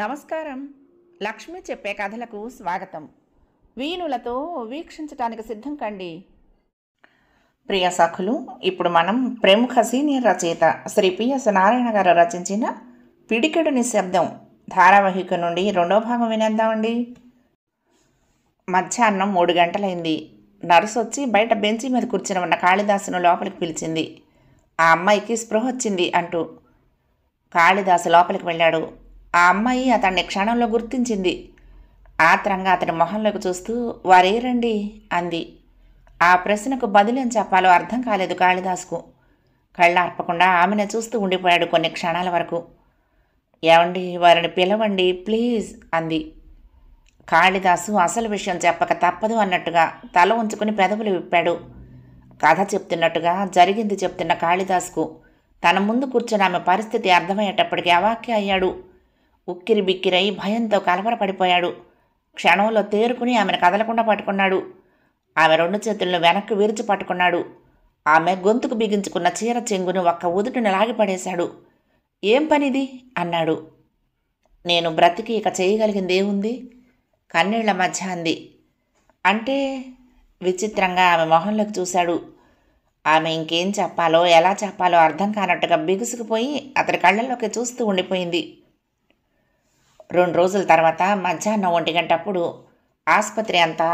నమస్కారం. లక్ష్మి చెప్పే కథలకు స్వాగతం. వీణులతో వీక్షించటానికి సిద్ధం కండి. ప్రియ సఖులు, ఇప్పుడు మనం ప్రముఖ సీనియర్ రచయిత శ్రీ పిఎస్ నారాయణ గారు రచించిన పిడికెడు నిశ్శబ్దం ధారావాహిక నుండి రెండో భాగం వినేద్దామండి. మధ్యాహ్నం 3 గంటలైంది. నర్సు వచ్చి బయట బెంచి మీద కూర్చుని ఉన్న కాళిదాసును లోపలికి పిలిచింది. ఆ అమ్మాయికి స్పృహ వచ్చింది అంటూ. కాళిదాసు లోపలికి వెళ్ళాడు. ఆ అమ్మాయి అతన్ని క్షణంలో గుర్తించింది. ఆత్రంగా అతని మొహంలోకి చూస్తూ వారేరండి అంది. ఆ ప్రశ్నకు బదులేం చెప్పాలో అర్థం కాలేదు కాళిదాసుకు. కళ్ళార్పకుండా ఆమెను చూస్తూ ఉండిపోయాడు కొన్ని క్షణాల వరకు. ఏమండి, వారిని పిలవండి ప్లీజ్ అంది. కాళిదాసు అసలు విషయం చెప్పక తప్పదు అన్నట్టుగా తల ఉంచుకుని పెదవులు విప్పాడు. కథ చెప్తున్నట్టుగా జరిగింది చెప్తున్న కాళిదాసుకు తన ముందు కూర్చుని ఆమె పరిస్థితి అర్థమయ్యేటప్పటికి అవాక్య అయ్యాడు. ఉక్కిరి బిక్కిరై భయంతో కలవరపడిపోయాడు. క్షణంలో తేరుకుని ఆమెను కదలకుండా పట్టుకున్నాడు. ఆమె 2 చేతులను వెనక్కి విరిచి పట్టుకున్నాడు. ఆమె గొంతుకు బిగించుకున్న చీర చెంగును ఒక్క ఉదుటిని లాగిపడేశాడు. ఏం పనిది అన్నాడు. నేను బ్రతికి ఇక చేయగలిగింది ఏముంది? కన్నీళ్ల మధ్య అంది. అంటే? విచిత్రంగా ఆమె మొహంలోకి చూశాడు. ఆమె ఇంకేం చెప్పాలో ఎలా చెప్పాలో అర్థం కానట్టుగా బిగుసుకుపోయి అతడి కళ్ళల్లోకి చూస్తూ ఉండిపోయింది. 2 రోజుల తర్వాత మధ్యాహ్నం 1 గంటప్పుడు ఆసుపత్రి అంతా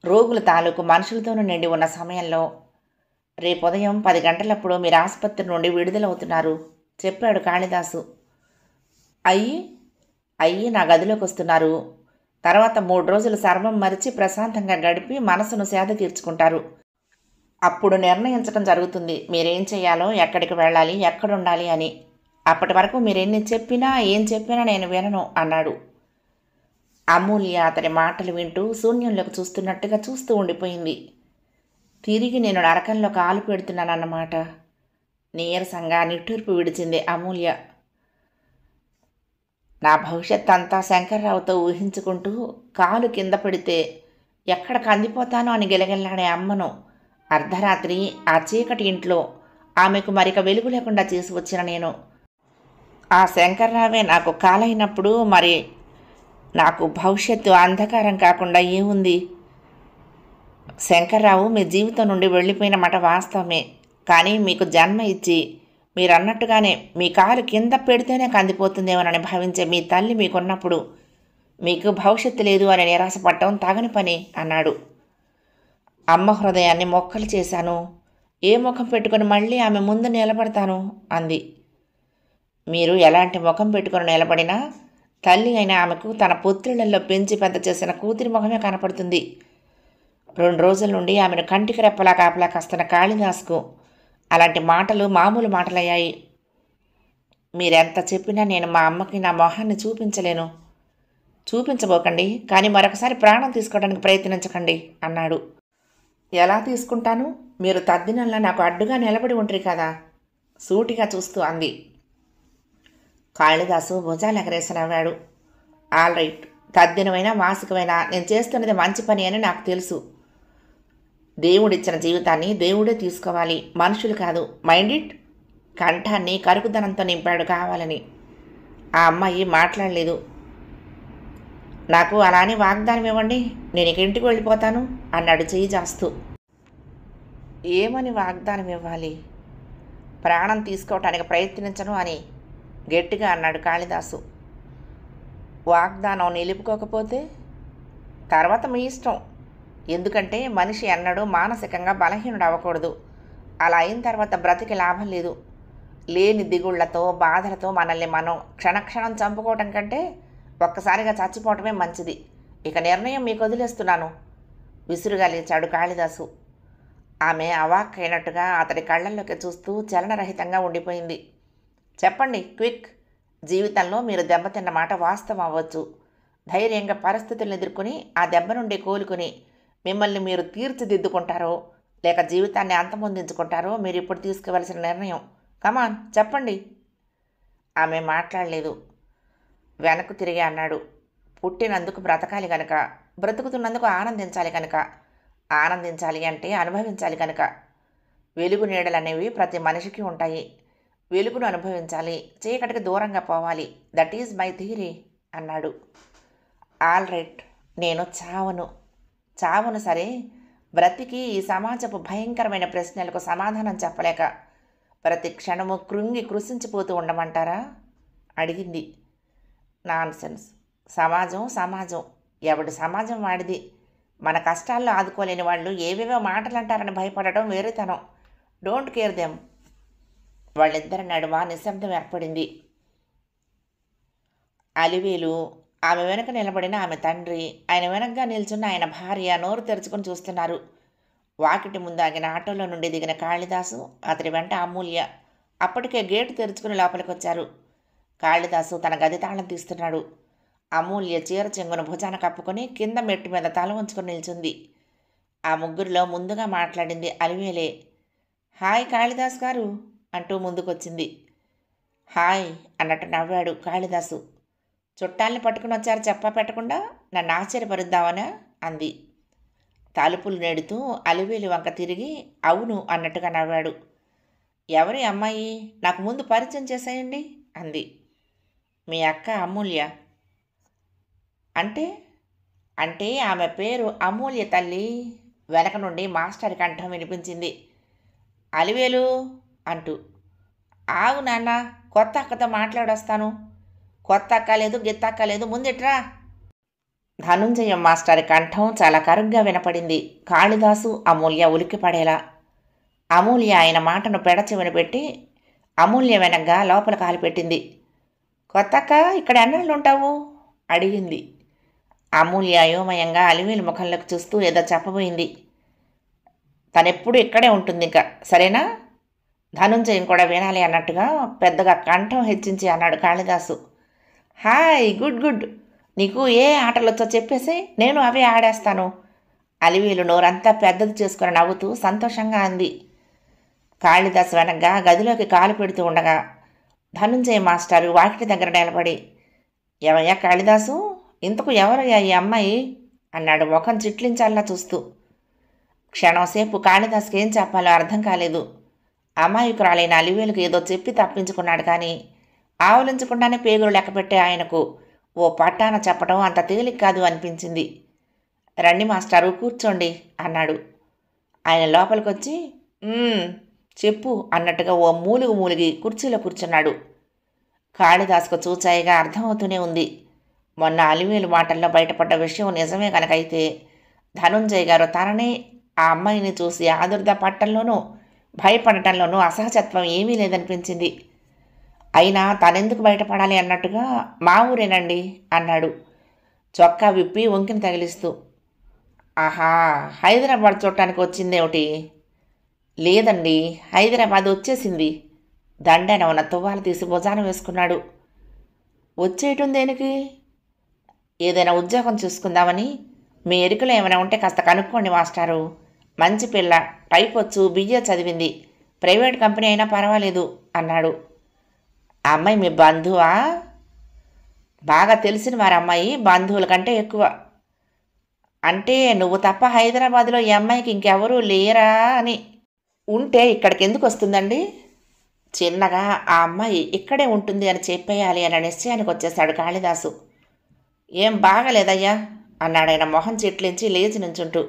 రోగుల తాలూకు మనుషులతోనూ నిండి ఉన్న సమయంలో, రేపు ఉదయం 10 గంటలప్పుడు మీరు ఆసుపత్రి నుండి విడుదలవుతున్నారు చెప్పాడు కాళిదాసు. అయ్యి నా గదిలోకి వస్తున్నారు. తర్వాత 3 రోజులు సర్వం మరిచి ప్రశాంతంగా గడిపి మనసును సేద తీర్చుకుంటారు. అప్పుడు నిర్ణయించడం జరుగుతుంది మీరేం చేయాలో, ఎక్కడికి వెళ్ళాలి, ఎక్కడుండాలి అని. అప్పటి వరకు మీరెన్ని చెప్పినా ఏం చెప్పినా నేను వినను అన్నాడు. అమూల్య అతని మాటలు వింటూ శూన్యంలోకి చూస్తున్నట్టుగా చూస్తూ ఉండిపోయింది. తిరిగి నేను నరకంలో కాలు పెడుతున్నానన్నమాట. నీరసంగా నిట్టూర్పు విడిచింది అమూల్య. నా భవిష్యత్ అంతా శంకర్రావుతో ఊహించుకుంటూ కాలు కింద పెడితే ఎక్కడ కందిపోతానో అని గిలగిల్లాడే అమ్మను అర్ధరాత్రి ఆ చీకటి ఇంట్లో ఆమెకు మరిక వెలుగు లేకుండా చేసి వచ్చిన నేను. ఆ శంకర్రావే నాకు కాలైనప్పుడు మరి నాకు భవిష్యత్తు అంధకారం కాకుండా ఏముంది? శంకర్రావు మీ జీవితం నుండి వెళ్ళిపోయిన మాట వాస్తవమే. కానీ మీకు జన్మ ఇచ్చి మీరన్నట్టుగానే మీ కాలు కింద పెడితేనే కందిపోతుందేమోనని భావించే మీ తల్లి మీకున్నప్పుడు మీకు భవిష్యత్తు లేదు అని నిరాశపడటం తగని పని అన్నాడు. అమ్మ హృదయాన్ని మొక్కలు చేశాను. ఏ ముఖం పెట్టుకుని మళ్ళీ ఆమె ముందు నిలబడతాను అంది. మీరు ఎలాంటి ముఖం పెట్టుకుని నిలబడినా తల్లి అయిన ఆమెకు తన పుత్రులలో పెంచి పెద్ద చేసిన కూతురి ముఖమే కనపడుతుంది. 2 రోజుల నుండి ఆమెను కంటికి రెప్పలా కాపలా కాస్తున్న కాళిదాసుకు అలాంటి మాటలు మామూలు మాటలయ్యాయి. మీరెంత చెప్పినా నేను మా అమ్మకి నా మొహాన్ని చూపించలేను. చూపించబోకండి, కానీ మరొకసారి ప్రాణం తీసుకోవడానికి ప్రయత్నించకండి అన్నాడు. ఎలా తీసుకుంటాను? మీరు తద్దినంలా నాకు అడ్డుగా నిలబడి ఉంటారు కదా సూటిగా చూస్తూ అంది. కాళిదాసు భుజాలు ఎగరేసి నవ్వాడు. ఆల్ రైట్, తద్దినమైనా మాసికమైనా నేను చేస్తున్నది మంచి పని అని నాకు తెలుసు. దేవుడిచ్చిన జీవితాన్ని దేవుడే తీసుకోవాలి, మనుషులు కాదు. Mind it. కంఠాన్ని కరుకుదనంతో నింపాడు కావాలని. ఆ అమ్మాయి మాట్లాడలేదు. నాకు అలానే వాగ్దానం ఇవ్వండి, నేను ఇక ఇంటికి వెళ్ళిపోతాను అన్నాడు చెయ్యి జాస్తూ. ఏమని వాగ్దానం ఇవ్వాలి? ప్రాణం తీసుకోవటానికి ప్రయత్నించను అని గట్టిగా అన్నాడు కాళిదాసు. వాగ్దానం నిలుపుకోకపోతే తర్వాత మీ ఇష్టం. ఎందుకంటే మనిషి ఎన్నడూ మానసికంగా బలహీనుడు అవ్వకూడదు. అలా అయిన తర్వాత బ్రతికి లాభం లేదు. లేని దిగుళ్లతో బాధలతో మనల్ని మనం క్షణక్షణం చంపుకోవటం కంటే ఒక్కసారిగా చచ్చిపోవటమే మంచిది. ఇక నిర్ణయం మీకు వదిలేస్తున్నాను విసురుగా లేచాడు కాళిదాసు. ఆమె అవాక్కైనట్టుగా అతడి కళ్ళల్లోకి చూస్తూ చలనరహితంగా ఉండిపోయింది. చెప్పండి క్విక్. జీవితంలో మీరు దెబ్బతిన్న మాట వాస్తవం అవ్వచ్చు. ధైర్యంగా పరిస్థితులను ఎదుర్కొని ఆ దెబ్బ నుండి కోలుకుని మిమ్మల్ని మీరు తీర్చిదిద్దుకుంటారో లేక జీవితాన్ని అంతమొందించుకుంటారో మీరు ఇప్పుడు తీసుకోవలసిన నిర్ణయం. కమాన్ చెప్పండి. ఆమె మాట్లాడలేదు. వెనక్కు తిరిగి అన్నాడు. పుట్టినందుకు బ్రతకాలి కనుక, బ్రతుకుతున్నందుకు ఆనందించాలి కనుక, ఆనందించాలి అంటే అనుభవించాలి కనుక. వెలుగు నీడలనేవి ప్రతి మనిషికి ఉంటాయి. వెలుగును అనుభవించాలి, చీకటికి దూరంగా పోవాలి. దట్ ఈజ్ మై థియరీ అన్నాడు. ఆల్ రైట్, నేను చావను సరే, బ్రతికి ఈ సమాజపు భయంకరమైన ప్రశ్నలకు సమాధానం చెప్పలేక ప్రతి క్షణము కృషించిపోతూ ఉండమంటారా అడిగింది. నాన్సెన్స్. సమాజం ఎవడి సమాజం వాడిది. మన కష్టాల్లో ఆదుకోలేని వాళ్ళు ఏవేవో మాటలు అంటారని భయపడటం వేరేతనం. Don't care them. వాళ్ళిద్దరి నడుమ నిశ్శబ్దం ఏర్పడింది. అలివేలు, ఆమె వెనక నిలబడిన ఆమె తండ్రి, ఆయన వెనకగా నిల్చున్న ఆయన భార్య నోరు తెరుచుకుని చూస్తున్నారు. వాకిటి ముందు ఆగిన ఆటోలో నుండి దిగిన కాళిదాసు, అతడి వెంట అమూల్య అప్పటికే గేటు తెరుచుకుని లోపలికి వచ్చారు. కాళిదాసు తన గది తాళం తీస్తున్నాడు. అమూల్య చీర చెంగును భుజాన కప్పుకొని కింద మెట్టు మీద తల ఉంచుకొని నిల్చుంది. ఆ ముగ్గురిలో ముందుగా మాట్లాడింది అలివేలే. హాయ్ కాళిదాస్ గారు అంటూ ముందుకొచ్చింది. హాయ్ అన్నట్టు నవ్వాడు కాళిదాసు. చుట్టాల్ని పట్టుకుని వచ్చారు చెప్పా పెట్టకుండా, నన్ను ఆశ్చర్యపరుద్దామనా అంది. తలుపులు నెడుతూ అలివేలి వంక తిరిగి అవును అన్నట్టుగా నవ్వాడు. ఎవరి అమ్మాయి, నాకు ముందు పరిచయం చేసేయండి అంది. మీ అక్క అమూల్య. అంటే ఆమె పేరు అమూల్య తల్లి. వెనక నుండి మాస్టర్ కంఠం వినిపించింది. అలివేలు అంటూ. ఆగు నాన్న, కొత్త అక్కతో మాట్లాడొస్తాను. కొత్త అక్క లేదు, గిత్తక్క లేదు, ముందిట్రా. ధనుంజయం మాస్టర్ కంఠం చాలా కరుగ్గా వినపడింది. కాళిదాసు అమూల్య ఉలిక్కిపడేలా. అమూల్య ఆయన మాటను పెడచెవిని పెట్టి అమూల్య వెనగ్గా లోపల కాలుపెట్టింది. కొత్తక్క, ఇక్కడ ఎన్నాళ్ళు ఉంటావు అడిగింది. అమూల్య అయోమయంగా అలివేలు ముఖంలోకి చూస్తూ ఏదో చెప్పబోయింది. తనెప్పుడు ఇక్కడే ఉంటుంది ఇంకా, సరేనా? ధనుంజయం కూడా వినాలి అన్నట్టుగా పెద్దగా కంఠం హెచ్చించి అన్నాడు కాళిదాసు. Hi, good. నీకు ఏ ఆటలొచ్చో చెప్పేసి నేను అవే ఆడేస్తాను. అలివేలు నోరంతా పెద్దది చేసుకుని నవ్వుతూ సంతోషంగా అంది. కాళిదాసు వెనగ్గా గదిలోకి కాలు పెడుతూ ఉండగా ధనుంజయ మాస్టారు వాకిటి దగ్గర నిలబడి, ఏమయ్యా కాళిదాసు, ఇంతకు ఎవరయ్యా ఈ అమ్మాయి అన్నాడు ముఖం చిట్లించాలా చూస్తూ. క్షణంసేపు కాళిదాసుకి ఏం చెప్పాలో అర్థం కాలేదు. అమాయకురాలైన అలివేలుకు ఏదో చెప్పి తప్పించుకున్నాడు కానీ ఆవలించకుండానే పేగులు లెక్కపెట్టే ఆయనకు ఓ పట్టాన చెప్పడం అంత తేలిక కాదు అనిపించింది. రండి మాస్టారు, కూర్చోండి అన్నాడు. ఆయన లోపలికొచ్చి చెప్పు అన్నట్టుగా ఓ మూలిగి కుర్చీలో కూర్చున్నాడు. కాళిదాసుకు చూచాయిగా అర్థమవుతూనే ఉంది. మొన్న అలివేలు మాటల్లో బయటపడ్డ విషయం నిజమే కనుకైతే ధనుంజయ్ గారు తననే ఆ అమ్మాయిని చూసి ఆదుర్ద పట్టంలోనూ భయపడటంలోనూ అసహజత్వం ఏమీ లేదనిపించింది. అయినా తనెందుకు బయటపడాలి అన్నట్టుగా మా ఊరేనండి అన్నాడు చొక్కా విప్పి వంకిని తగిలిస్తూ. ఆహా, హైదరాబాద్ చూడటానికి వచ్చిందేమిటి? లేదండి, హైదరాబాద్ వచ్చేసింది. దండన ఉన్న తువ్వాలు తీసి భుజాన వేసుకున్నాడు. వచ్చేయటం దేనికి? ఏదైనా ఉద్యోగం చూసుకుందామని. మీ ఎరుకలో ఏమైనా ఉంటే కాస్త కనుక్కోండి మాస్టారు. మంచి పిల్ల, టైప్ వచ్చు, బిఏ చదివింది, ప్రైవేట్ కంపెనీ అయినా పర్వాలేదు అన్నాడు. ఆ అమ్మాయి మీ బంధువా? బాగా తెలిసిన వారి అమ్మాయి, బంధువుల కంటే ఎక్కువ. అంటే నువ్వు తప్ప హైదరాబాద్లో ఈ అమ్మాయికి ఇంకెవరూ లేరా అని. ఉంటే ఇక్కడికి ఎందుకు వస్తుందండి? చిన్నగా ఆ అమ్మాయి ఇక్కడే ఉంటుంది అని చెప్పేయాలి అనే నిశ్చయానికి వచ్చేశాడు కాళిదాసు. ఏం బాగలేదయ్యా అన్నాడాయన మొహం చిట్లించి లేచి నుంచుంటూ.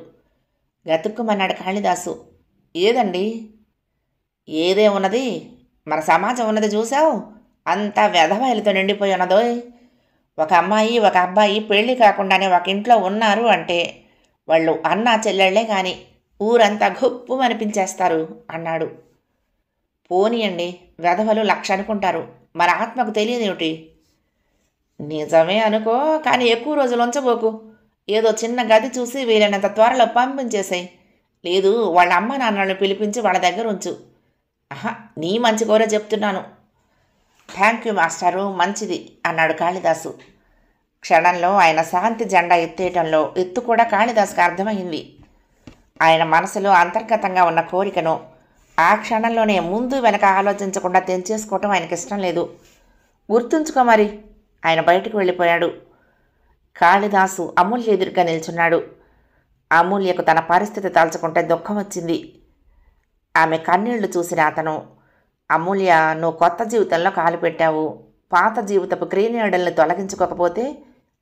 గతుక్కుమన్నాడు కాళిదాసు. ఏదండి? ఏదే ఉన్నది, మన సమాజం ఉన్నది చూసావు, అంతా వెధవాయిలతో నిండిపోయి ఉన్నదోయ్. ఒక అమ్మాయి ఒక అబ్బాయి పెళ్లి కాకుండానే ఒక ఇంట్లో ఉన్నారు అంటే వాళ్ళు అన్నా చెల్లెళ్లే కానీ ఊరంతా గొప్పు అనిపించేస్తారు అన్నాడు. పోనీయండి, వెధవలు 1,00,000 అనుకుంటారు, మన ఆత్మకు తెలియదేమిటి? నిజమే అనుకో, కానీ ఎక్కువ రోజులు ఉంచబోకు. ఏదో చిన్న గది చూసి వీలైనంత త్వరలో పంపించేసాయి. లేదు, వాళ్ళ అమ్మ నాన్నలను పిలిపించి వాళ్ళ దగ్గర ఉంచు. ఆహా, నీ మంచి కోరే చెప్తున్నాను. థ్యాంక్ యూ మాస్టారు, మంచిది అన్నాడు కాళిదాసు. క్షణంలో ఆయన శాంతి జెండా ఎత్తేయటంలో ఎత్తు కూడా కాళిదాసుకు అర్థమైంది. ఆయన మనసులో అంతర్గతంగా ఉన్న కోరికను ఆ క్షణంలోనే ముందు వెనక ఆలోచించకుండా తెంచేసుకోవటం ఆయనకి ఇష్టం లేదు. గుర్తుంచుకో మరి. ఆయన బయటకు వెళ్ళిపోయాడు. కాళిదాసు అమూల్య ఎదురుగా నిల్చున్నాడు. అమూల్యకు తన పరిస్థితి తలుచుకుంటే దుఃఖం వచ్చింది. ఆమె కన్నీళ్లు చూసిన అతను, అమూల్య, నువ్వు కొత్త జీవితంలో కాలు పెట్టావు. పాత జీవితపు క్రీనీడల్ని తొలగించుకోకపోతే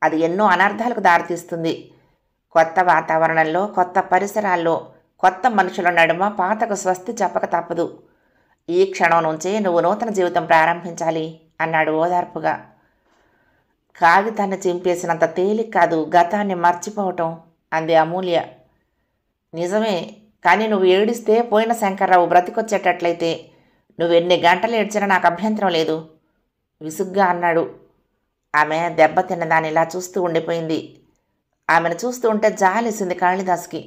అది ఎన్నో అనర్థాలకు దారితీస్తుంది. కొత్త వాతావరణంలో, కొత్త పరిసరాల్లో, కొత్త మనుషుల నడుమ పాతకు స్వస్తి చెప్పక తప్పదు. ఈ క్షణం నుంచే నువ్వు నూతన జీవితం ప్రారంభించాలి అన్నాడు ఓదార్పుగా. కాగితాన్ని చింపేసినంత తేలిక కాదు గతాన్ని మర్చిపోవటం అంది అమూల్య. నిజమే, కానీ నువ్వు ఏడిస్తే పోయిన శంకర్రావు బ్రతికొచ్చేటట్లయితే నువ్వెన్ని గంటలు ఏడ్చినా నాకు అభ్యంతరం లేదు విసుగ్గా అన్నాడు. ఆమె దెబ్బతిన్న దానిలా చూస్తూ ఉండిపోయింది. ఆమెను చూస్తూ ఉంటే జాలేసింది కాళిదాసుకి.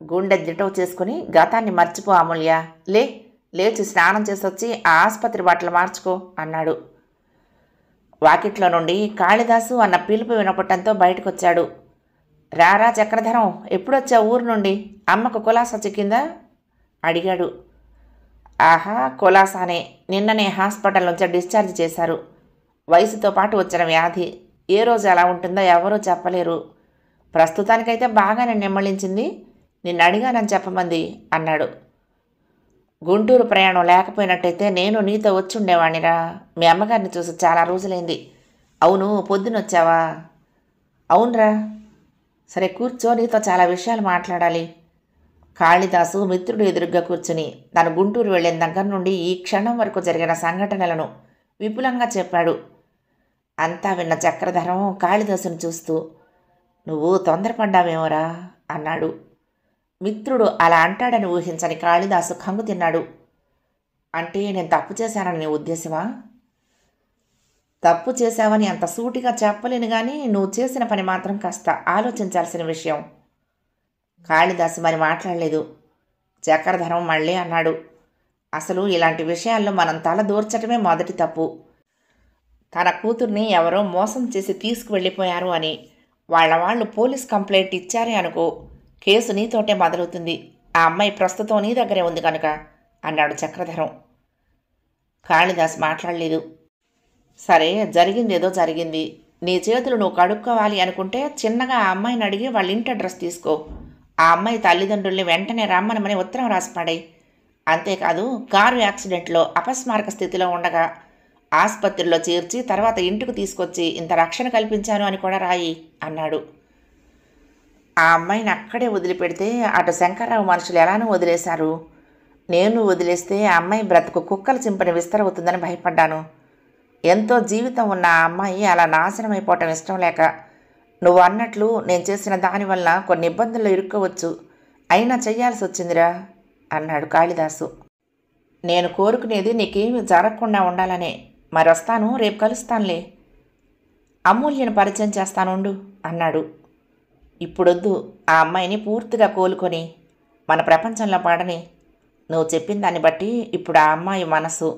గుండె దిటవు చేసుకుని, గతాన్ని మర్చిపో అమూల్య, లేచి స్నానం చేసొచ్చి ఆ ఆసుపత్రి బట్టలు మార్చుకో అన్నాడు. వాకిట్లో నుండి కాళిదాసు అన్న పిలుపు వినపట్టంతో బయటకొచ్చాడు. రారా చక్రధరం, ఎప్పుడొచ్చా ఊరు నుండి? అమ్మకు కులాసా చిక్కిందా అడిగాడు. ఆహా, కులాసానే. నిన్ననే హాస్పిటల్ నుంచి డిశ్చార్జ్ చేశారు. వయసుతో పాటు వచ్చిన వ్యాధి. ఏ రోజు ఎలా ఉంటుందో ఎవరూ చెప్పలేరు. ప్రస్తుతానికైతే బాగానే నెమ్మళించింది. నిన్ను అడిగానని చెప్పమంది అన్నాడు. గుంటూరు ప్రయాణం లేకపోయినట్టయితే నేను నీతో వచ్చి ఉండేవాణిరా. మీ అమ్మగారిని చూసి చాలా రోజులైంది. అవును, పొద్దునొచ్చావా? అవునరా. సరే కూర్చో, నీతో చాలా విషయాలు మాట్లాడాలి. కాళిదాసు మిత్రుడు ఎదురుగ్గా కూర్చుని తను గుంటూరు వెళ్ళిన దగ్గర నుండి ఈ క్షణం వరకు జరిగిన సంఘటనలను విపులంగా చెప్పాడు. అంతా విన్న చక్రధరం కాళిదాసును చూస్తూ, నువ్వు తొందరపడ్డావేమోరా అన్నాడు. మిత్రుడు అలా అంటాడని ఊహించని కాళిదాసు కంగు తిన్నాడు. అంటే నేను తప్పు చేశానని నీ ఉద్దేశమా? తప్పు చేశావని అంత సూటిగా చెప్పలేను, కానీ నువ్వు చేసిన పని మాత్రం కాస్త ఆలోచించాల్సిన విషయం. కాళిదాసు మరి మాట్లాడలేదు. చక్రధరం మళ్ళీ అన్నాడు, అసలు ఇలాంటి విషయాల్లో మనం తల దూర్చటమే మొదటి తప్పు. తన కూతుర్ని ఎవరో మోసం చేసి తీసుకువెళ్ళిపోయారు అని వాళ్ళు పోలీస్ కంప్లైంట్ ఇచ్చారే అనుకో, కేసు నీతోటే మొదలవుతుంది. ఆ అమ్మాయి ప్రస్తుతం నీ దగ్గరే ఉంది కనుక అన్నాడు చక్రధరం. కాళిదాస్ మాట్లాడలేదు. సరే, జరిగిందేదో జరిగింది. నీ చేతులు నువ్వు కడుక్కోవాలి అనుకుంటే చిన్నగా ఆ అమ్మాయిని అడిగి వాళ్ళ ఇంటి అడ్రస్ తీసుకో. ఆ అమ్మాయి తల్లిదండ్రుల్ని వెంటనే రమ్మనమని ఉత్తరం రాసిపడాయి. అంతేకాదు, కారు యాక్సిడెంట్లో అపస్మారక స్థితిలో ఉండగా ఆసుపత్రిలో చేర్చి తర్వాత ఇంటికి తీసుకొచ్చి ఇంత రక్షణ కల్పించాను అని కూడా రాయి అన్నాడు. ఆ అమ్మాయిని అక్కడే వదిలిపెడితే అటు శంకర్రావు మనుషులు ఎలానూ వదిలేశారు. నేను వదిలేస్తే ఆ అమ్మాయి బ్రతుకు కుక్కలు చింపని విస్తరవుతుందని భయపడ్డాను. ఎంతో జీవితం ఉన్న ఆ అమ్మాయి అలా నాశనమైపోవటం ఇష్టం లేక నువ్వు అన్నట్లు నేను చేసిన దానివల్ల కొన్ని ఇబ్బందుల్లో ఇరుక్కోవచ్చు. అయినా చెయ్యాల్సి వచ్చిందిరా అన్నాడు కాళిదాసు. నేను కోరుకునేది నీకేమీ జరగకుండా ఉండాలనే. మరి వస్తాను, రేపు కలుస్తానులే. అమూల్యను పరిచయం చేస్తానుండు అన్నాడు. ఇప్పుడొద్దు, ఆ అమ్మాయిని పూర్తిగా కోలుకొని మన ప్రపంచంలో పడని. నువ్వు చెప్పిన దాన్ని బట్టి ఇప్పుడు ఆ అమ్మాయి మనసు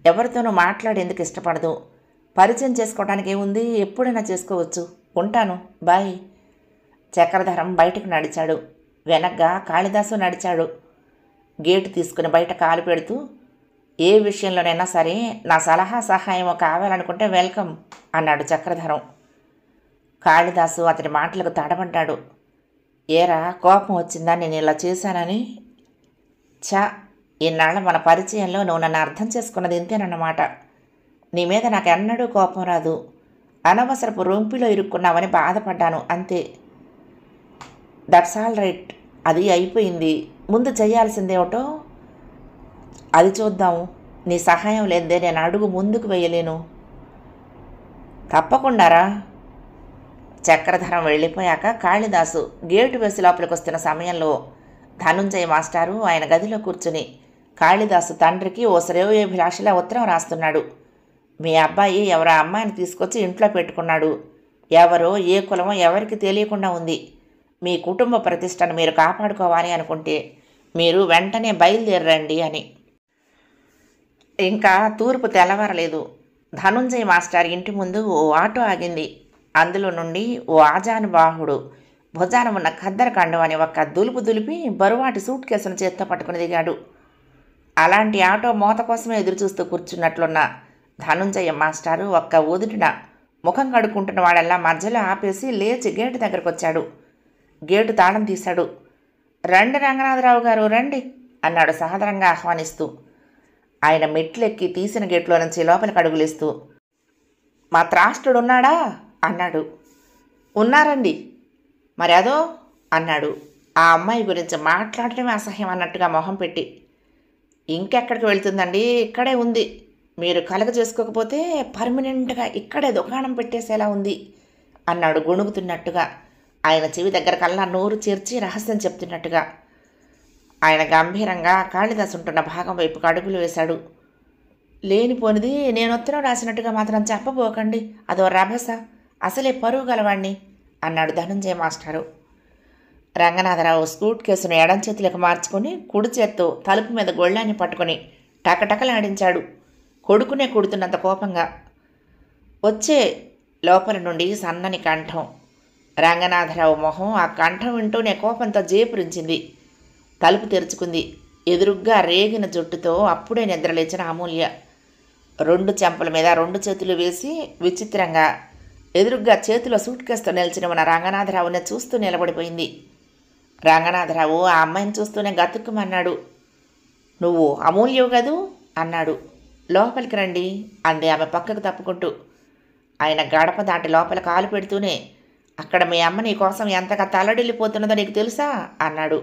ఎవరితోనూ మాట్లాడేందుకు ఇష్టపడదు. పరిచయం చేసుకోవడానికి ఏముంది, ఎప్పుడైనా చేసుకోవచ్చు. ఉంటాను, బాయ్. చక్రధరం బయటకు నడిచాడు. వెనగ్గా కాళిదాసు నడిచాడు. గేటు తీసుకుని బయట కాలు పెడుతూ, ఏ విషయంలోనైనా సరే నా సలహా సహాయం కావాలనుకుంటే వెల్కమ్ అన్నాడు చక్రధరం. కాళిదాసు అతని మాటలకు తడబడ్డాడు. ఏరా, కోపం వచ్చిందా నేను ఇలా చేశానని? ఇన్నాళ్ళ మన పరిచయంలో నువ్వు నన్ను అర్థం చేసుకున్నది ఇంతేనన్నమాట. నీ మీద నాకు ఎన్నడూ కోపం రాదు. అనవసరపు రొంపిలో ఇరుక్కున్నావని బాధపడ్డాను అంతే. That's all right. అది అయిపోయింది. ముందు చేయాల్సిందేమిటో అది చూద్దాము. నీ సహాయం లేదే నేను అడుగు ముందుకు వేయలేను. తప్పకుండారా. చక్రధరం వెళ్ళిపోయాక కాళిదాసు గేటు వేసి లోపలికి వస్తున్న సమయంలో ధనుంజయ మాస్టారు ఆయన గదిలో కూర్చుని కాళిదాసు తండ్రికి ఓ శ్రేయోభిలాషిలా ఉత్తరం రాస్తున్నాడు. మీ అబ్బాయి ఎవరో అమ్మాయిని తీసుకొచ్చి ఇంట్లో పెట్టుకున్నాడు. ఎవరో, ఏ కులమో ఎవరికి తెలియకుండా ఉంది. మీ కుటుంబ ప్రతిష్టను మీరు కాపాడుకోవాలి అనుకుంటే మీరు వెంటనే బయలుదేరండి అని. ఇంకా తూర్పు తెల్లవారలేదు. ధనుంజయ మాస్టర్ ఇంటి ముందు ఓ ఆటో ఆగింది. అందులో నుండి ఓ ఆజానుబాహుడు భుజాన ఉన్న ఖద్దర కండం అని ఒక్క దులుపు దులిపి బరువాటి సూట్ కేసును చేత్తో పట్టుకుని దిగాడు. అలాంటి ఆటో మోత కోసమే ఎదురుచూస్తూ కూర్చున్నట్లున్న ధనుంజయ మాస్టారు ఒక్క ఊదుటిన ముఖం కడుక్కుంటున్న వాడల్లా మధ్యలో ఆపేసి లేచి గేటు దగ్గరకు వచ్చాడు. గేటు తాళం తీశాడు. రండి రంగనాథరావు గారు, రండి అన్నాడు సాదరంగా ఆహ్వానిస్తూ. ఆయన మెట్లెక్కి తీసిన గేట్లో నుంచి లోపలికి అడుగులేస్తూ. మా త్రాష్టుడున్నాడా అన్నాడు. ఉన్నారండి. మరి అదో అన్నాడు ఆ అమ్మాయి గురించి మాట్లాడటమే అసహ్యం అన్నట్టుగా మొహం పెట్టి. ఇంకెక్కడికి వెళ్తుందండి, ఇక్కడే ఉంది. మీరు కలగ చేసుకోకపోతే పర్మనెంట్గా ఇక్కడే దుకాణం పెట్టేసేలా ఉంది అన్నాడు గొణుగుతున్నట్టుగా, ఆయన చెవి దగ్గర కల్లా నోరు చేర్చి రహస్యం చెప్తున్నట్టుగా. ఆయన గంభీరంగా కాళిదాసు ఉంటున్న భాగం వైపుకు అడుగులు వేశాడు. లేనిపోనిది నేను ఉత్తరం రాసినట్టుగా మాత్రం చెప్పబోకండి, అదో రభస, అసలే పరువు గలవాణ్ణి అన్నాడు ధనంజయ మాస్టారు. రంగనాథరావు స్కూట్ కేసును ఎడం చేతులకు మార్చుకుని కుడి చేత్తో తలుపు మీద గొళ్ళాన్ని పట్టుకుని టకటకలాడించాడు, కొడుకునే కొడుతున్నంత కోపంగా. వచ్చే లోపల నుండి సన్నని కంఠం. రంగనాథరావు మొహం ఆ కంఠం వింటూనే కోపంతో జేపురించింది. తలుపు తెరుచుకుంది. ఎదురుగ్గా రేగిన జుట్టుతో అప్పుడే నిద్రలేచిన అమూల్య. 2 చెంపల మీద 2 చేతులు వేసి విచిత్రంగా ఎదురుగ్గా చేతిలో సూట్ కేసుతో నిలిచిన మన రంగనాథరావుని చూస్తూ నిలబడిపోయింది. రంగనాథరావు ఆ అమ్మాయిని చూస్తూనే గతుక్కుమన్నాడు. నువ్వు అమూల్యవు కదూ అన్నాడు. లోపలికి రండి అంది ఆమె పక్కకు తప్పుకుంటూ. ఆయన గడప దాటి లోపల కాలు పెడుతూనే, అక్కడ మీ అమ్మ నీ కోసం ఎంతగా తల్లడిల్లిపోతున్నదో నీకు తెలుసా అన్నాడు.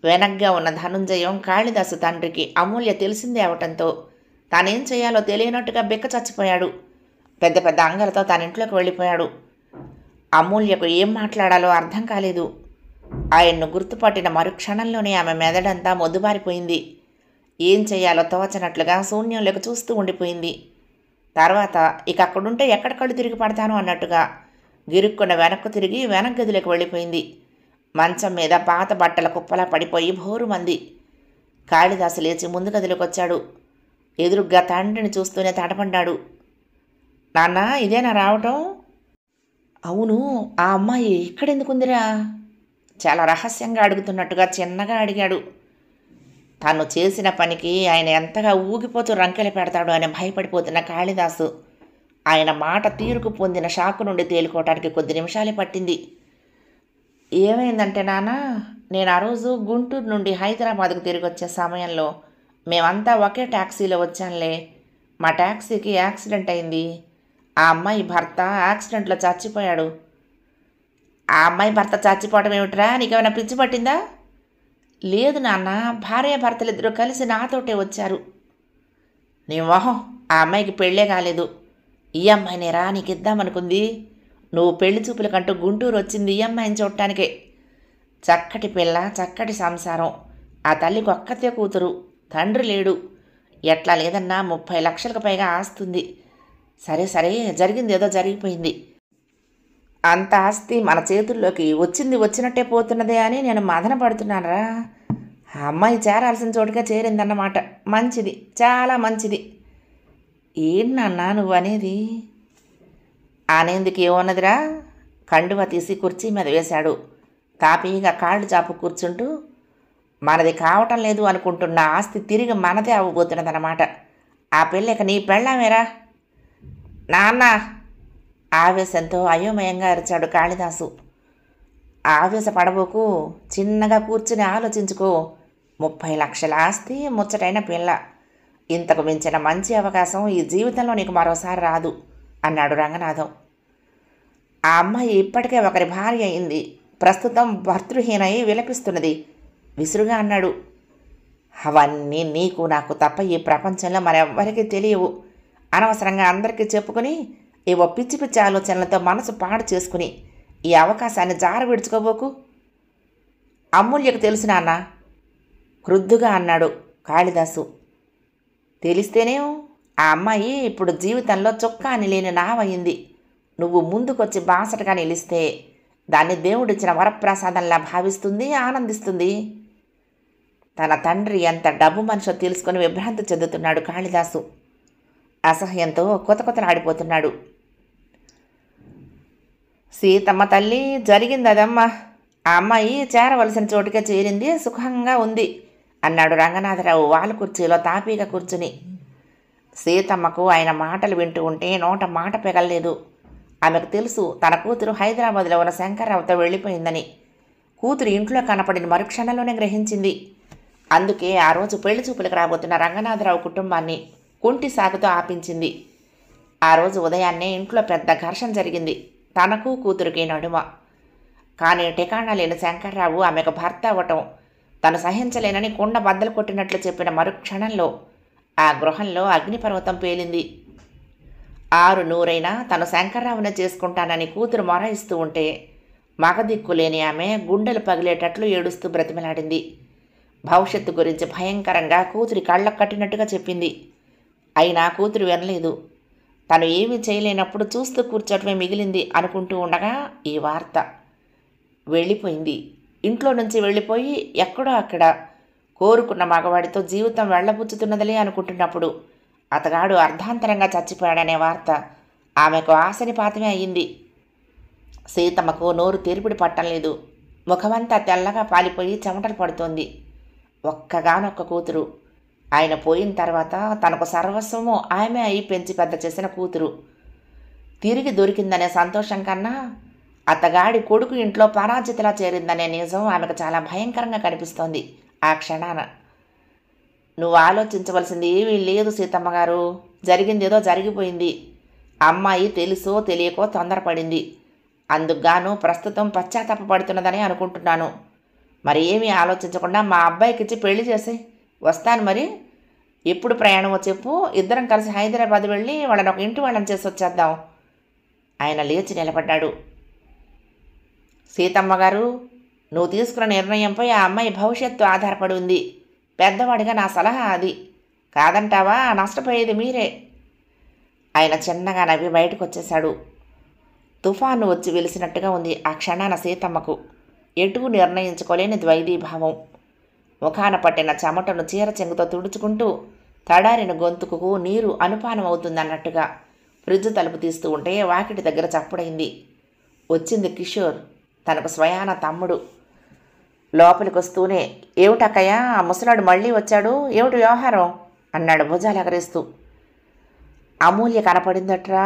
వెనగ్గా ఉన్న ధనుంజయం కాళిదాసు తండ్రికి అమూల్య తెలిసిందే అవటంతో తానేం చేయాలో తెలియనట్టుగా బిక్క చచ్చిపోయాడు. పెద్ద పెద్ద అంగలతో తన ఇంట్లోకి వెళ్ళిపోయాడు. అమూల్యకు ఏం మాట్లాడాలో అర్థం కాలేదు. ఆయన్ను గుర్తుపట్టిన మరుక్షణంలోనే ఆమె మెదడంతా మొద్దుబారిపోయింది. ఏం చేయాలో తోచనట్లుగా శూన్యంలోకి చూస్తూ ఉండిపోయింది. తర్వాత ఇక అక్కడుంటే ఎక్కడ కళ్ళు తిరిగి పడతాను అన్నట్టుగా గిరుక్కున్న వెనక్కు తిరిగి వెనక్ గదిలోకి వెళ్ళిపోయింది. మంచం మీద పాత బట్టల కుప్పలా పడిపోయి భోరుమంది. కాళిదాసు లేచి ముందు గదిలోకి వచ్చాడు. ఎదురుగ్గా తండ్రిని చూస్తూనే తడపడ్డాడు. నాన్న, ఇదేనా రావటం? అవును, ఆ అమ్మాయి ఇక్కడెందుకుందిరా? చాలా రహస్యంగా అడుగుతున్నట్టుగా చిన్నగా అడిగాడు. తను చేసిన పనికి ఆయన ఎంతగా ఊగిపోతూ రంకెలు పెడతాడు అని భయపడిపోతున్న కాళిదాసు ఆయన మాట తీరుకు పొందిన షాకు నుండి తేలుకోవటానికి కొద్ది నిమిషాలే పట్టింది. ఏమైందంటే నాన్న, నేను ఆ రోజు గుంటూరు నుండి హైదరాబాద్కు తిరిగి వచ్చే సమయంలో మేమంతా ఒకే ట్యాక్సీలో వచ్చానులే. మా ట్యాక్సీకి యాక్సిడెంట్ అయింది. ఆ అమ్మాయి భర్త యాక్సిడెంట్లో చచ్చిపోయాడు. ఆ అమ్మాయి భర్త చచ్చిపోవటం ఏమిట్రా, నీకేమైనా పిచ్చి పట్టిందా? లేదు నాన్న, భార్య భర్తలిద్దరూ కలిసి నాతోటే వచ్చారు. నీ మొహం, ఆ అమ్మాయికి పెళ్ళే కాలేదు. ఈ అమ్మాయినేరా నీకు ఇద్దామనుకుంది. నువ్వు పెళ్లి చూపులకంటూ గుంటూరు వచ్చింది ఈ అమ్మాయిని చూడటానికే. చక్కటి పిల్ల, చక్కటి సంసారం. ఆ తల్లికి ఒక్కతే కూతురు, తండ్రి లేడు. ఎట్లా లేదన్నా 30 లక్షలకు పైగా ఆస్తుంది. సరే సరే, జరిగింది ఏదో జరిగిపోయింది. అంత ఆస్తి మన చేతుల్లోకి వచ్చింది వచ్చినట్టే పోతున్నదే అని నేను మదన పడుతున్నానరా. ఆ అమ్మాయి చేరాల్సిన చోటుగా చేరిందన్నమాట. మంచిది, చాలా మంచిది. ఏంటి నాన్న నువ్వు అనేది? అనేందుకు ఏమన్నదిరా? కండువ తీసి కుర్చీ మీద వేశాడు. తాపీగా కాళ్ళు చాపు కూర్చుంటూ, మనది కావటం లేదు అనుకుంటున్న ఆస్తి తిరిగి మనదే అవ్వబోతున్నదన్నమాట. ఆ పిల్లక నీ పెళ్ళామేరా. నాన్న, ఆవేశంతో అయోమయంగా అరిచాడు కాళిదాసు. ఆవేశపడబోకు, చిన్నగా కూర్చుని ఆలోచించుకో. 30 లక్షల ఆస్తి, ముచ్చటైన పిల్ల. ఇంతకు మించిన మంచి అవకాశం ఈ జీవితంలో నీకు మరోసారి రాదు అన్నాడు రంగనాథం. ఆ అమ్మాయి ఇప్పటికే ఒకరి భార్య అయింది. ప్రస్తుతం భర్తృహీనై విలపిస్తున్నది విసురుగా అన్నాడు. అవన్నీ నీకు నాకు తప్ప ఈ ప్రపంచంలో మరెవ్వరికీ తెలియవు. అనవసరంగా అందరికీ చెప్పుకుని ఏవో పిచ్చి పిచ్చి ఆలోచనలతో మనసు పాడు చేసుకుని ఈ అవకాశాన్ని జార విడుచుకోబోకు. అమూల్యకు తెలుసు నాన్న, క్రుద్ధుగా అన్నాడు కాళిదాసు. తెలిస్తేనే ఆ అమ్మాయి ఇప్పుడు జీవితంలో చొక్కాని లేని నావయింది. నువ్వు ముందుకొచ్చి బాసటగా నిలిస్తే దాన్ని దేవుడిచ్చిన వరప్రసాదంలా భావిస్తుంది, ఆనందిస్తుంది. తన తండ్రి ఎంత డబ్బు మనిషో తెలుసుకొని విభ్రాంతి చెందుతున్నాడు కాళిదాసు. అసహ్యంతో కొతకొతలాడిపోతున్నాడు. సీతమ్మ తల్లి, జరిగింది అదమ్మా. ఆ అమ్మాయి చేరవలసిన చోటుకే చేరింది, సుఖంగా ఉంది అన్నాడు రంగనాథరావు వాలు కుర్చీలో తాపీగా కూర్చుని. సీతమ్మకు ఆయన మాటలు వింటూ ఉంటే నోట మాట పెగల్లేదు. ఆమెకు తెలుసు తన కూతురు హైదరాబాద్లో ఉన్న శంకర్రావుతో వెళ్ళిపోయిందని. కూతురు ఇంట్లో కనపడిన మరుక్షణంలోనే గ్రహించింది. అందుకే ఆ రోజు పెళ్లి చూపులకు రాబోతున్న రంగనాథరావు కుటుంబాన్ని కుంటి సాకుతో ఆపించింది. ఆ రోజు ఉదయాన్నే ఇంట్లో పెద్ద ఘర్షణ జరిగింది, తనకు కూతురికి నడుమ. కానీ ఠికాణా లేని శంకర్రావు ఆమెకు భర్త అవ్వటం తను సహించలేనని కుండ బద్దలు కొట్టినట్లు చెప్పిన మరుక్షణంలో ఆ గృహంలో అగ్నిపర్వతం పేలింది. 6 తను శంకర్రావునే చేసుకుంటానని కూతురు మొరాయిస్తూ ఉంటే మగదిక్కులేని ఆమె గుండెలు పగిలేటట్లు ఏడుస్తూ బ్రతిమలాడింది. భవిష్యత్తు గురించి భయంకరంగా కూతురి కళ్ళకు కట్టినట్టుగా చెప్పింది. అయినా కూతురు వినలేదు. తను ఏమీ చేయలేనప్పుడు చూస్తూ కూర్చోటమే మిగిలింది అనుకుంటూ ఉండగా ఈ వార్త. వెళ్ళిపోయింది. ఇంట్లో నుంచి వెళ్ళిపోయి ఎక్కడో అక్కడ కోరుకున్న మగవాడితో జీవితం వెళ్ళబుచ్చుతున్నదిలే అనుకుంటున్నప్పుడు అతగాడు అర్ధాంతరంగా చచ్చిపోయాడనే వార్త ఆమెకు ఆశనిపాతమే అయ్యింది. సీతమ్మకు నోరు తెరిపిడి పట్టం లేదు. ముఖమంతా తెల్లగా పాలిపోయి చెమటలు పడుతోంది. ఒక్కగానొక్క కూతురు. ఆయన పోయిన తర్వాత తనకు సర్వస్వము ఆమె అయి పెంచి పెద్ద చేసిన కూతురు తిరిగి దొరికిందనే సంతోషం కన్నా అతగాడి కొడుకు ఇంట్లో పరాజితలా చేరిందనే నిజం ఆమెకు చాలా భయంకరంగా కనిపిస్తోంది ఆ క్షణాన. నువ్వు ఆలోచించవలసింది ఏమీ లేదు సీతమ్మ గారు. జరిగిందేదో జరిగిపోయింది. అమ్మాయి తెలుసో తెలియకో తొందరపడింది. అందుకుగాను ప్రస్తుతం పశ్చాత్తాపడుతున్నదని అనుకుంటున్నాను. మరి ఏమీ ఆలోచించకుండా మా అబ్బాయికిచ్చి పెళ్లి చేసి వస్తాను. మరి ఎప్పుడు ప్రయాణమో చెప్పు, ఇద్దరం కలిసి హైదరాబాద్ వెళ్ళి వాళ్ళని ఒక ఇంటి వాళ్ళని చేసి వచ్చేద్దాం. ఆయన లేచి నిలబడ్డాడు. సీతమ్మ గారు, నువ్వు తీసుకున్న నిర్ణయంపై ఆ అమ్మాయి భవిష్యత్తు ఆధారపడి ఉంది. పెద్దవాడిగా నా సలహా అది. కాదంటావా? నష్టపోయేది మీరే. ఆయన చిన్నగా నవ్వి బయటకు వచ్చేశాడు. తుఫాను వచ్చి వెలిసినట్టుగా ఉంది ఆ క్షణాన సీతమ్మకు. ఎటూ నిర్ణయించుకోలేని ద్వైధీభావం. ముఖాన పట్టిన చెమటను చీర చెంగుతో తుడుచుకుంటూ తడారిన గొంతుకు నీరు అనుపానం అవుతుందన్నట్టుగా ఫ్రిడ్జ్ తలుపు తీస్తూ ఉంటే వాకిటి దగ్గర చప్పుడైంది. వచ్చింది కిషోర్, తనకు స్వయాన తమ్ముడు. లోపలికి వస్తూనే, ఏమిటక్కయ్య ఆ ముసలాడు మళ్ళీ వచ్చాడు, ఏమిటి వ్యవహారం అన్నాడు భుజాలు ఎగరేస్తూ. అమూల్య కనపడిందట్రా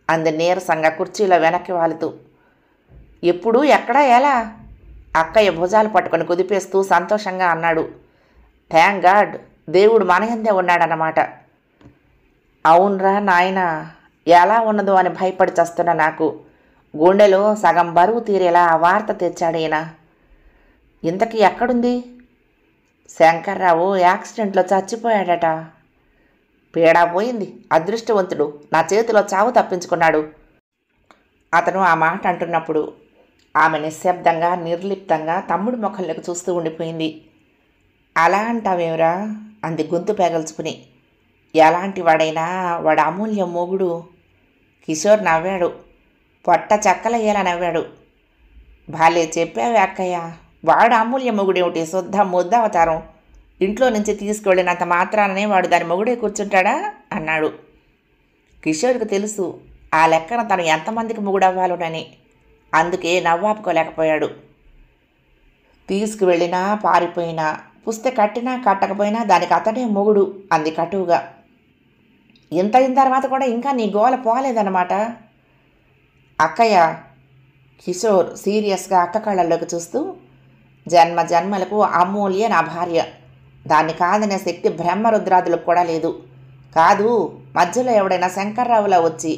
అంది నీరసంగా కుర్చీలో వెనక్కి వాలుతూ. ఎప్పుడు, ఎక్కడా, ఎలా? అక్కయ్య భుజాలు పట్టుకొని కుదిపేస్తూ సంతోషంగా అన్నాడు. థ్యాంక్ గాడ్, దేవుడు మనయందే ఉన్నాడన్నమాట. అవునరా నాయన, ఎలా ఉన్నదో అని భయపడి చస్తున్న నాకు గుండెలో సగం బరువు తీరేలా ఆ వార్త తెచ్చాడైనా. ఇంతకీ ఎక్కడుంది? శంకర్రావు యాక్సిడెంట్లో చచ్చిపోయాడట. పీడా పోయింది. అదృష్టవంతుడు, నా చేతిలో చావు తప్పించుకున్నాడు. అతను ఆ మాట అంటున్నప్పుడు ఆమె నిశ్శబ్దంగా నిర్లిప్తంగా తమ్ముడి ముఖంలోకి చూస్తూ ఉండిపోయింది. అలా అంటావేమిరా అంది గొంతు పెగల్చుకుని. ఎలాంటి వాడైనా వాడు అమూల్య మొగుడు. కిషోర్ నవ్వాడు. పొట్ట చెక్కలయ్యేలా నవ్వాడు. భాలే చెప్పావే అక్కయ్య. వాడు అమూల్య మొగుడేమిటి, శుద్ధ ముద్దవతారం. ఇంట్లో నుంచి తీసుకువెళ్ళినంత మాత్రాననే వాడు దాని మొగుడే కూర్చుంటాడా అన్నాడు. కిషోర్కి తెలుసు ఆ లెక్కన తను ఎంతమందికి మొగుడవ్వాలోనని. అందుకే నవ్వాపుకోలేకపోయాడు. తీసుకువెళ్ళినా పారిపోయినా, పుస్తె కట్టినా కట్టకపోయినా దానికి అతడే మొగుడు అంది కటువుగా. ఇంత అయిన తర్వాత కూడా ఇంకా నీ గోల పోలేదన్నమాట. అక్కయ్య, కిషోర్ సీరియస్గా అక్క కళ్ళల్లోకి చూస్తూ, జన్మ జన్మలకు అమూల్య నా భార్య. దాన్ని కాదనే శక్తి బ్రహ్మరుద్రాదులకు కూడా లేదు. కాదు, మధ్యలో ఎవడైనా శంకర్రావులా వచ్చి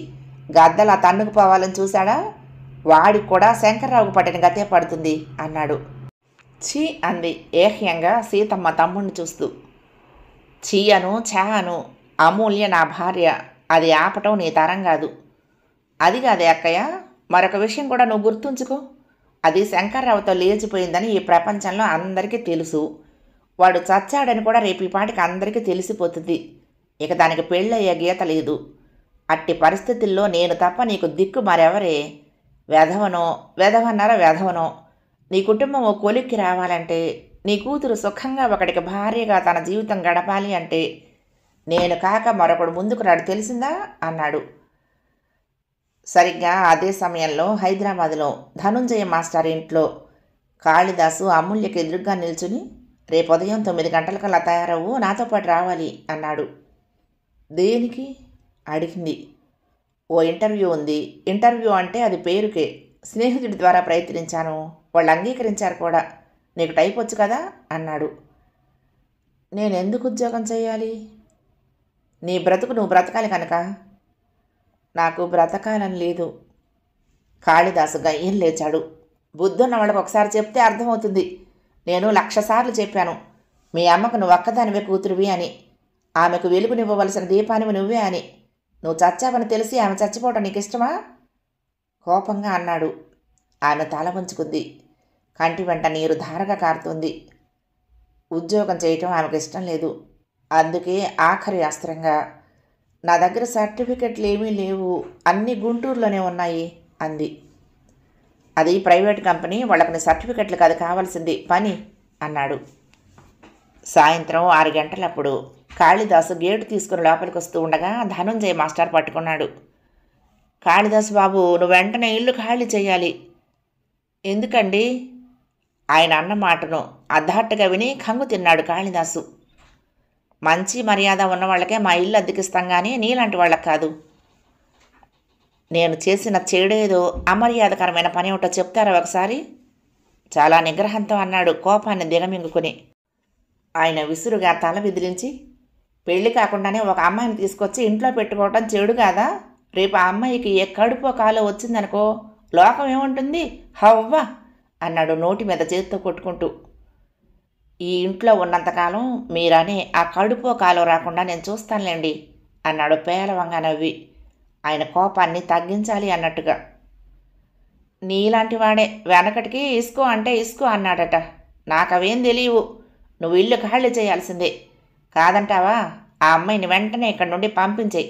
గద్దలా తన్నుకుపోవాలని చూశాడా, వాడికి కూడా శంకర్రావుకు పట్టిన గతే పడుతుంది అన్నాడు. ఛీ అంది ఏహ్యంగా సీతమ్మ తమ్ముడిని చూస్తూ. ఛీ అను, ఛా అను, అమూల్య నా భార్య. అది ఆపటం నీ తరం కాదు. అది కాదే అక్కయ్య, మరొక విషయం కూడా నువ్వు గుర్తుంచుకో. అది శంకర్రావుతో లేచిపోయిందని ఈ ప్రపంచంలో అందరికీ తెలుసు. వాడు చచ్చాడని కూడా రేపు ఈ పాటికి అందరికీ తెలిసిపోతుంది. ఇక దానికి పెళ్ళయ్యే గీత లేదు. అట్టి పరిస్థితుల్లో నేను తప్ప నీకు దిక్కు మరెవరే? వెధవనో నీ కుటుంబం ఓ కొలిక్కి రావాలంటే, నీ కూతురు సుఖంగా ఒకడికి భార్యగా తన జీవితం గడపాలి అంటే నేను కాక మరొకడు ముందుకు రాడు, తెలిసిందా అన్నాడు. సరిగ్గా అదే సమయంలో హైదరాబాదులో ధనుంజయ మాస్టర్ ఇంట్లో కాళిదాసు అమూల్యకి ఎదురుగ్గా నిల్చుని, రేపు ఉదయం 9 గంటలకల్లా తయారవు, నాతో పాటు రావాలి అన్నాడు. దేనికి అడిగింది. ఓ ఇంటర్వ్యూ ఉంది. ఇంటర్వ్యూ అంటే అది పేరుకే. స్నేహితుడి ద్వారా ప్రయత్నించాను, వాళ్ళు అంగీకరించారు కూడా. నీకు టైప్ వచ్చు కదా అన్నాడు. నేనెందుకు ఉద్యోగం చేయాలి? నీ బ్రతుకు నువ్వు బ్రతకాలి కనుక. నాకు బ్రతకాలని లేదు. కాళిదాసు గయ్యం లేచాడు. బుద్ధున్న వాళ్ళకు ఒకసారి చెప్తే అర్థమవుతుంది. నేను 1,00,000 సార్లు చెప్పాను, మీ అమ్మకు నువ్వు ఒక్కదానివే కూతురువి అని, ఆమెకు వెలుగునివ్వవలసిన దీపానివి నువ్వే అని. నువ్వు చచ్చావని తెలిసి ఆమె చచ్చిపోవటం నీకు ఇష్టమా? కోపంగా అన్నాడు. ఆమె తల వంచుకుంది. కంటి వెంట నీరు ధారగా కారుతుంది. ఉద్యోగం చేయటం ఆమెకు ఇష్టం లేదు. అందుకే ఆఖరి అస్త్రంగా, నా దగ్గర సర్టిఫికెట్లు ఏమీ లేవు, అన్నీ గుంటూరులోనే ఉన్నాయి అంది. అది ప్రైవేట్ కంపెనీ, వాళ్ళకి సర్టిఫికెట్లు కాదు కావాల్సింది, పని అన్నాడు. సాయంత్రం 6 గంటలప్పుడు కాళిదాసు గేటు తీసుకుని లోపలికి వస్తూ ఉండగా ధనుంజయ మాస్టర్ పట్టుకున్నాడు. కాళిదాసు బాబు, నువ్వు వెంటనే ఇల్లు ఖాళీ చేయాలి. ఎందుకండి? ఆయన అన్న మాటను అద్ధాట్టుగా విని కంగు తిన్నాడు కాళిదాసు. మంచి మర్యాద ఉన్న వాళ్ళకే మా ఇల్లు అద్దెకిస్తాం కానీ నీలాంటి వాళ్ళకి కాదు. నేను చేసిన చెడేదో అమర్యాదకరమైన పని ఏమిటో చెప్తారా ఒకసారి? చాలా నిగ్రహంతో అన్నాడు కోపాన్ని దిగమింగుకుని. ఆయన విసురుగా తల విదిలించి, పెళ్లి కాకుండానే ఒక అమ్మాయిని తీసుకొచ్చి ఇంట్లో పెట్టుకోవటం చెడు కాదా? రేపు ఆ అమ్మాయికి ఏ కడుపో కాలో వచ్చిందనుకో లోకం ఏముంటుంది? హవ్వా అన్నాడు నోటి మీద చేతితో కొట్టుకుంటూ. ఈ ఇంట్లో ఉన్నంతకాలం మీరనే ఆ కడుపో కాలో రాకుండా నేను చూస్తానులేండి అన్నాడు పేలవంగా నవ్వి, ఆయన కోపాన్ని తగ్గించాలి అన్నట్టుగా. నీలాంటి వాడే వెనకటికి ఇసుకో అంటే ఇసుకో అన్నాడట. నాకవేం తెలియవు. నువ్వు ఇల్లు ఖాళీ చేయాల్సిందే. కాదంటావా? ఆ అమ్మాయిని వెంటనే ఇక్కడి నుండి పంపించేయి.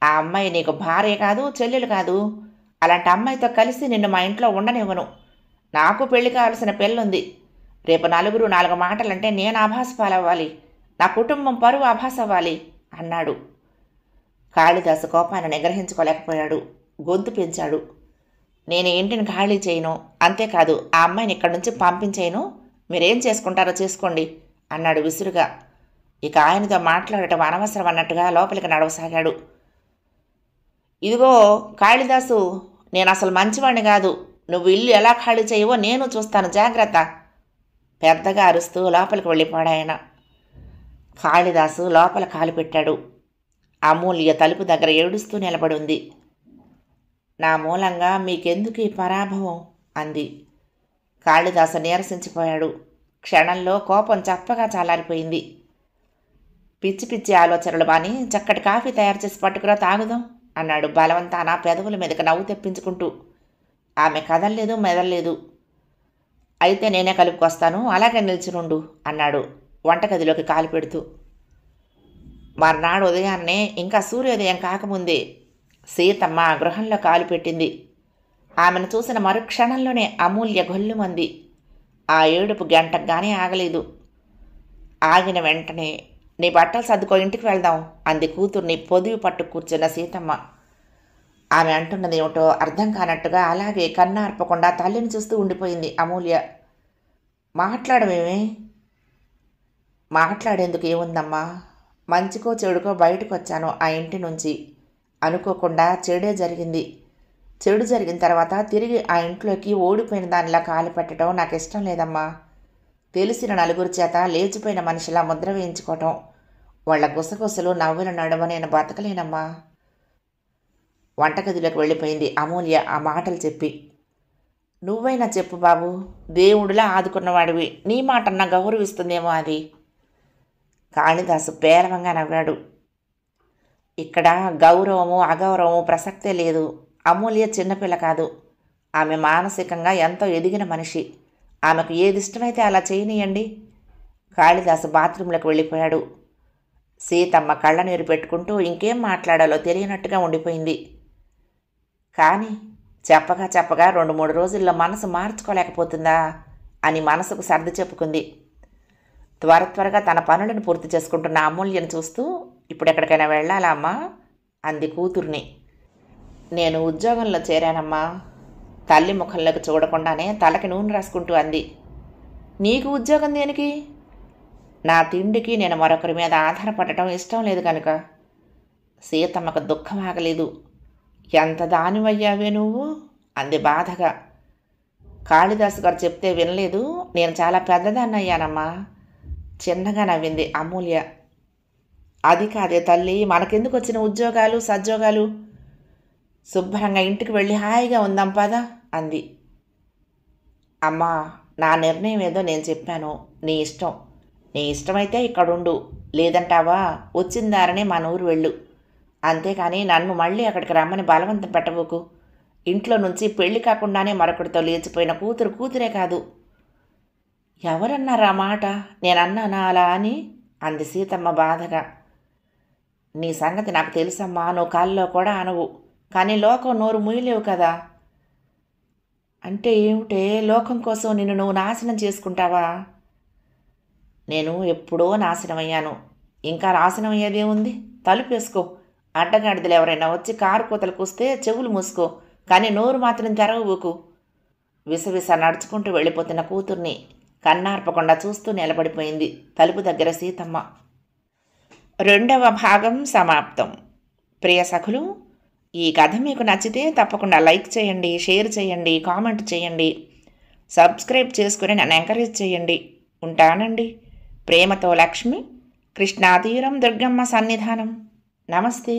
ఆ అమ్మాయి నీకు భార్య కాదు, చెల్లెలు కాదు. అలాంటి అమ్మాయితో కలిసి నిన్ను మా ఇంట్లో ఉండనివ్వను. నాకు పెళ్లి కావాల్సిన పెళ్ళుంది. రేపు నలుగురు 4 మాటలంటే నేను ఆభాస పాలవ్వాలి, నా కుటుంబం పరువు ఆభాస అవ్వాలి అన్నాడు. కాళిదాసు కోపాన్ని నిగ్రహించుకోలేకపోయాడు. గొంతు పెంచాడు. నేను ఇంటిని ఖాళీ చేయను, అంతేకాదు ఆ అమ్మాయిని ఇక్కడి నుంచి పంపించేయను. మీరేం చేసుకుంటారో చేసుకోండి అన్నాడు విసురుగా. ఇక ఆయనతో మాట్లాడటం అనవసరం అన్నట్టుగా లోపలికి నడవసాగాడు. ఇదిగో కాళిదాసు, నేను అసలు మంచివాడిని కాదు. నువ్వు ఇల్లు ఎలా ఖాళీ చేయవో నేను చూస్తాను, జాగ్రత్త పెద్దగా అరుస్తూ లోపలికి వెళ్ళిపోయాయన. కాళిదాసు లోపల కాలు పెట్టాడు. అమూల్య తలుపు దగ్గర ఏడుస్తూ నిలబడి ఉంది. నా మూలంగా మీకెందుకు ఈ పరాభవం అంది. కాళిదాసు నీరసించిపోయాడు. క్షణంలో కోపం చప్పగా చాలారిపోయింది. పిచ్చి పిచ్చి ఆలోచనలు మాని చక్కటి కాఫీ తయారు చేసి పట్టుకురా తాగుదాం అన్నాడు బలవంతాన పెదవుల మీదకి నవ్వు తెప్పించుకుంటూ. ఆమె కదల్లేదు, మెదల్లేదు. అయితే నేనే కలుపుకొస్తాను, అలాగే నిల్చునుండు అన్నాడు వంటగదిలోకి కాలు పెడుతూ. మర్నాడు ఉదయాన్నే, ఇంకా సూర్యోదయం కాకముందే సీతమ్మ ఆ గృహంలో కాలు పెట్టింది. ఆమెను చూసిన మరుక్షణంలోనే అమూల్య గొల్లుమంది. ఆ ఏడుపు గంటగానే ఆగలేదు. ఆగిన వెంటనే, నీ బట్టలు సర్దుకో, ఇంటికి వెళ్దాం అంది కూతుర్ని పొదివి పట్టు కూర్చున్న సీతమ్మ. ఆమె అంటున్నది ఏమిటో అర్థం కానట్టుగా అలాగే కన్నార్పకుండా తల్లిని చూస్తూ ఉండిపోయింది అమూల్య. మాట్లాడమేమే? మాట్లాడేందుకు ఏముందమ్మా? మంచికో చెడుకో బయటకు వచ్చాను ఆ ఇంటి నుంచి. అనుకోకుండా చెడే జరిగింది. చెడు జరిగిన తర్వాత తిరిగి ఆ ఇంట్లోకి ఓడిపోయిన దానిలా కాలు పెట్టడం నాకు ఇష్టం లేదమ్మా. తెలిసిన నలుగురి చేత లేచిపోయిన మనిషిలా ముద్ర వేయించుకోవటం, వాళ్ళ గుసగుసలు నవ్వుల నడుమ నేను బతకలేనమ్మా. వంటగదిలోకి వెళ్ళిపోయింది అమూల్య ఆ మాటలు చెప్పి. నువ్వైనా చెప్పు బాబు, దేవుడిలా ఆదుకున్నవాడివి, నీ మాటన్నా గౌరవిస్తుందేమో అది. కాళిదాసు పేలవంగా నవ్వాడు. ఇక్కడ గౌరవము అగౌరవము ప్రసక్తే లేదు. అమూల్య చిన్నపిల్ల కాదు. ఆమె మానసికంగా ఎంతో ఎదిగిన మనిషి. ఆమెకు ఏది ఇష్టమైతే అలా చేయనీయండి. కాళిదాసు బాత్రూంలోకి వెళ్ళిపోయాడు. సీతమ్మ కళ్ళనీరు పెట్టుకుంటూ ఇంకేం మాట్లాడాలో తెలియనట్టుగా ఉండిపోయింది. కానీ చెప్పగా చెప్పగా 2-3 రోజుల్లో మనసు మార్చుకోలేకపోతుందా అని మనసుకు సర్ది చెప్పుకుంది. త్వరగా తన పనులను పూర్తి చేసుకుంటున్న అమూల్యను చూస్తూ, ఇప్పుడెక్కడికైనా వెళ్ళాలా అమ్మా అంది కూతుర్ని. నేను ఉద్యోగంలో చేరానమ్మా. తల్లి ముఖంలోకి చూడకుండానే తలకి నూనె రాసుకుంటూ అంది. నీకు ఉద్యోగం దేనికి? నా తిండికి నేను మరొకరి మీద ఆధారపడటం ఇష్టం లేదు కనుక. సీతమ్మకు దుఃఖం ఆగలేదు. ఎంత దానివయ్యావే నువ్వు అంది బాధగా. కాళిదాసు గారు చెప్తే వినలేదు. నేను చాలా పెద్దదాన్ని అయ్యానమ్మా. చిన్నగా నవ్వింది అమూల్య. అది కాదే తల్లి, మనకెందుకు వచ్చిన ఉద్యోగాలు సద్యోగాలు, శుభ్రంగా ఇంటికి వెళ్ళి హాయిగా ఉందాం పదా అంది. అమ్మా, నా నిర్ణయం ఏదో నేను చెప్పాను, నీ ఇష్టం. నీ ఇష్టమైతే ఇక్కడుండు, లేదంటావా వచ్చిన దారనే మన ఊరు వెళ్ళు. అంతేకాని నన్ను మళ్ళీ అక్కడికి రమ్మని బలవంతం పెట్టబోకు. ఇంట్లో నుంచి పెళ్లి కాకుండానే మరొకటితో లేచిపోయిన కూతురు కూతురే కాదు. ఎవరన్నారా మాట? నేనన్నానా అలా అని అంది సీతమ్మ బాధగా. నీ సంగతి నాకు తెలుసమ్మా, నువ్వు కాల్లో కూడా అనవు, కానీ లోకం నోరు మూయలేవు కదా. అంటే ఏమిటే, లోకం కోసం నిన్ను నువ్వు నాశనం చేసుకుంటావా? నేను ఎప్పుడో నాశనమయ్యాను, ఇంకా నాశనం అయ్యేదేముంది? తలుపేసుకో. అడ్డగాడిదలు ఎవరైనా వచ్చి కారు కూతలు కూస్తే చెవులు మూసుకో, కానీ నోరు మాత్రం తెరవబోకు. విసవిస నడుచుకుంటూ వెళ్ళిపోతున్న కూతుర్ని కన్నార్పకుండా చూస్తూ నిలబడిపోయింది తలుపు దగ్గర సీతమ్మ. 2వ భాగం సమాప్తం. ప్రియ సఖులు, ఈ కథ మీకు నచ్చితే తప్పకుండా లైక్ చేయండి, షేర్ చేయండి, కామెంట్ చేయండి, సబ్స్క్రైబ్ చేసుకుని నన్ను ఎంకరేజ్ చేయండి. ఉంటానండి. ప్రేమతో లక్ష్మి, కృష్ణాతీరం దుర్గమ్మ సన్నిధానం. నమస్తే.